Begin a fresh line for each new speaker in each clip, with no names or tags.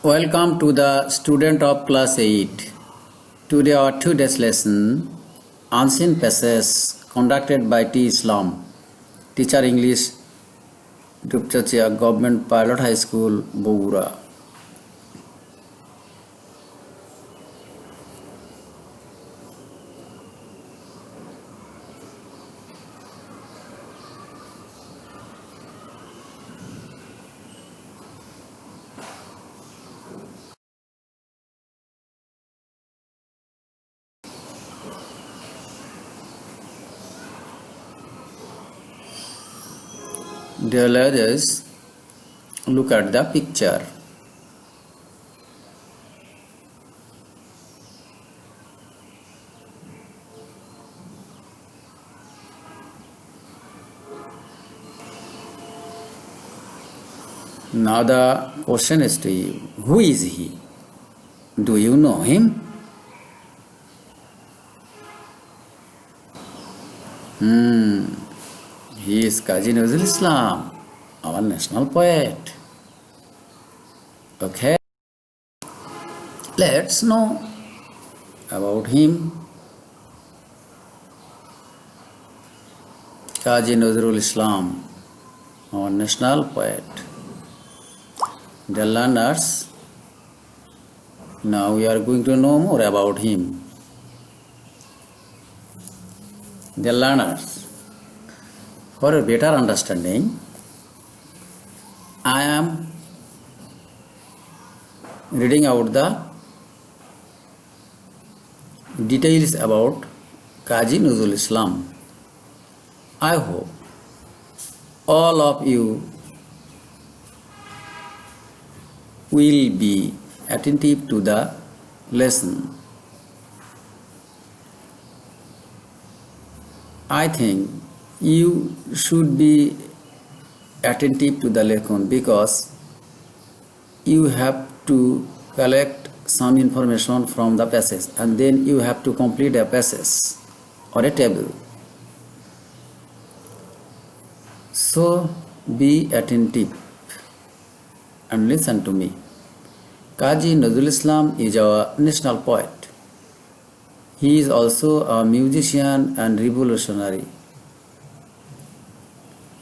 Welcome to the student of class 8. Today our today's lesson, Unseen Passages, conducted by T. Islam, Teacher English, Dupchachia Government Pilot High School, Bogura. Dear learners, look at the picture. Now the question is to you, who is he? Do you know him? He is Qazi Nazrul Islam, our national poet. Okay, let's know about him. Qazi Nazrul Islam, our national poet. Dear learners, now we are going to know more about him. Dear learners, for a better understanding, I am reading out the details about Qazi Nazrul Islam. I hope all of you will be attentive to the lesson. I think you should be attentive to the lesson because you have to collect some information from the passage and then you have to complete a passage or a table. So be attentive and listen to me. Qazi Nazrul Islam is our national poet. He is also a musician and revolutionary.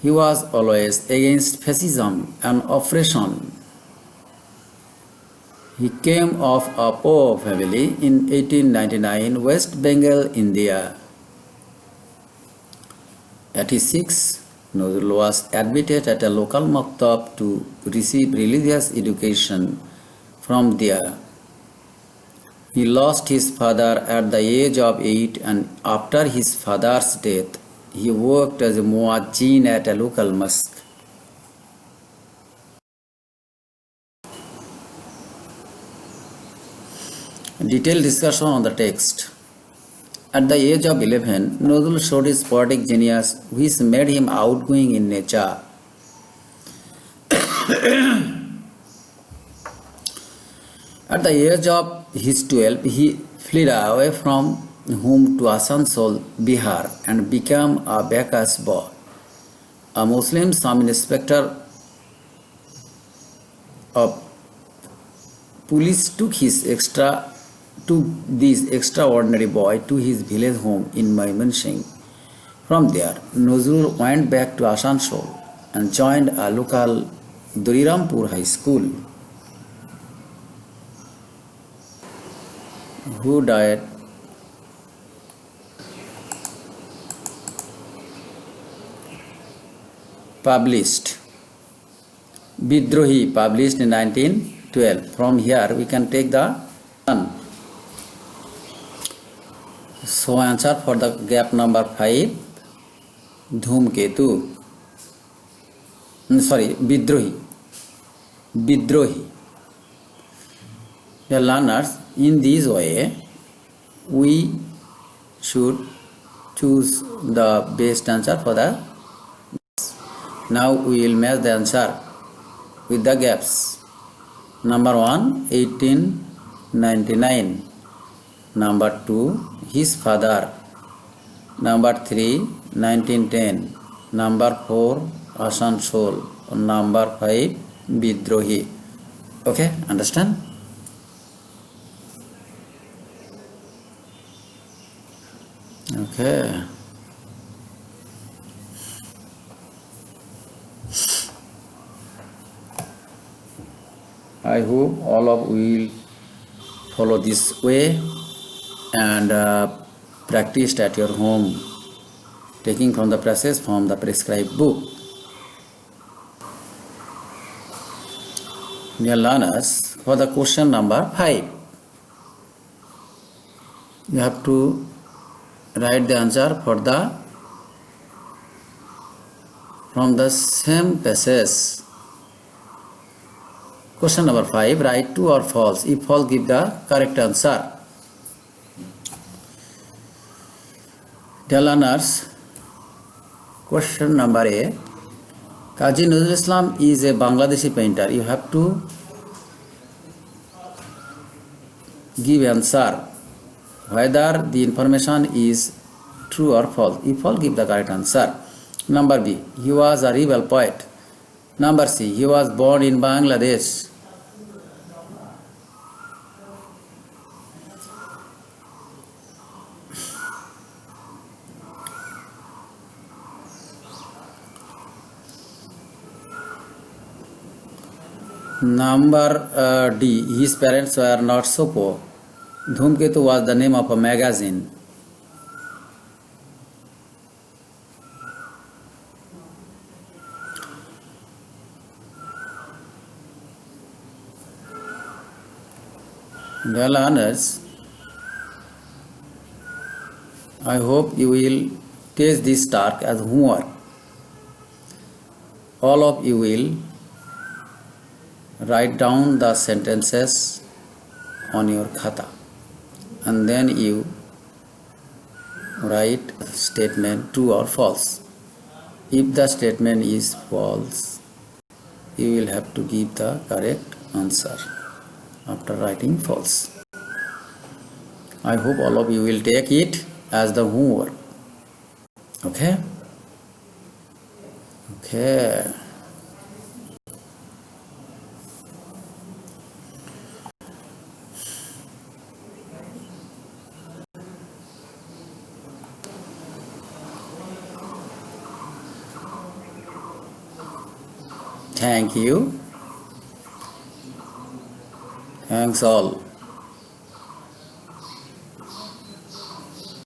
He was always against fascism and oppression. He came of a poor family in 1899, West Bengal, India. At his 6, Nazrul was admitted at a local maktab to receive religious education from there. He lost his father at the age of 8 and after his father's death, he worked as a muazzin at a local mosque. Detailed discussion on the text. At the age of 11, Nazrul showed his poetic genius, which made him outgoing in nature. At the age of his 12, he fled away from home to Asansol, Bihar, and became a baker's boy. A Muslim sub-inspector of police took this extraordinary boy to his village home in Mymensingh. From there, Nazrul went back to Asansol and joined a local Durirampur High School. Who died? Published. Bidrohi, published in 1912. From here we can take the one. So answer for the gap number 5, Dhumketu. Bidrohi. Bidrohi. The learners, in this way, we should choose the best answer for the. Now we will match the answer with the gaps. Number 1, 1899. Number 2, his father. Number 3, 1910. Number 4, Asansol. Number 5, Bidrohi. Okay, understand? Okay. I hope all of you will follow this way and practiced at your home, taking from the passage from the prescribed book. Dear learners, for the question number 5, you have to write the answer from the same passage. Question number 5, write true or false. If false, give the correct answer. Dear learners, question number A, Kazi Nazrul Islam is a Bangladeshi painter. You have to give answer whether the information is true or false. If false, give the correct answer. Number B, he was a rebel poet. Number C, he was born in Bangladesh. Number D, his parents were not so poor. Dhumketu was the name of a magazine. Dear learners, I hope you will take this task as homework. All of you will write down the sentences on your khata and then you write statement true or false. If the statement is false, you will have to give the correct answer after writing false. I hope all of you will take it as the homework. Okay? Okay. Thank you. Thanks all.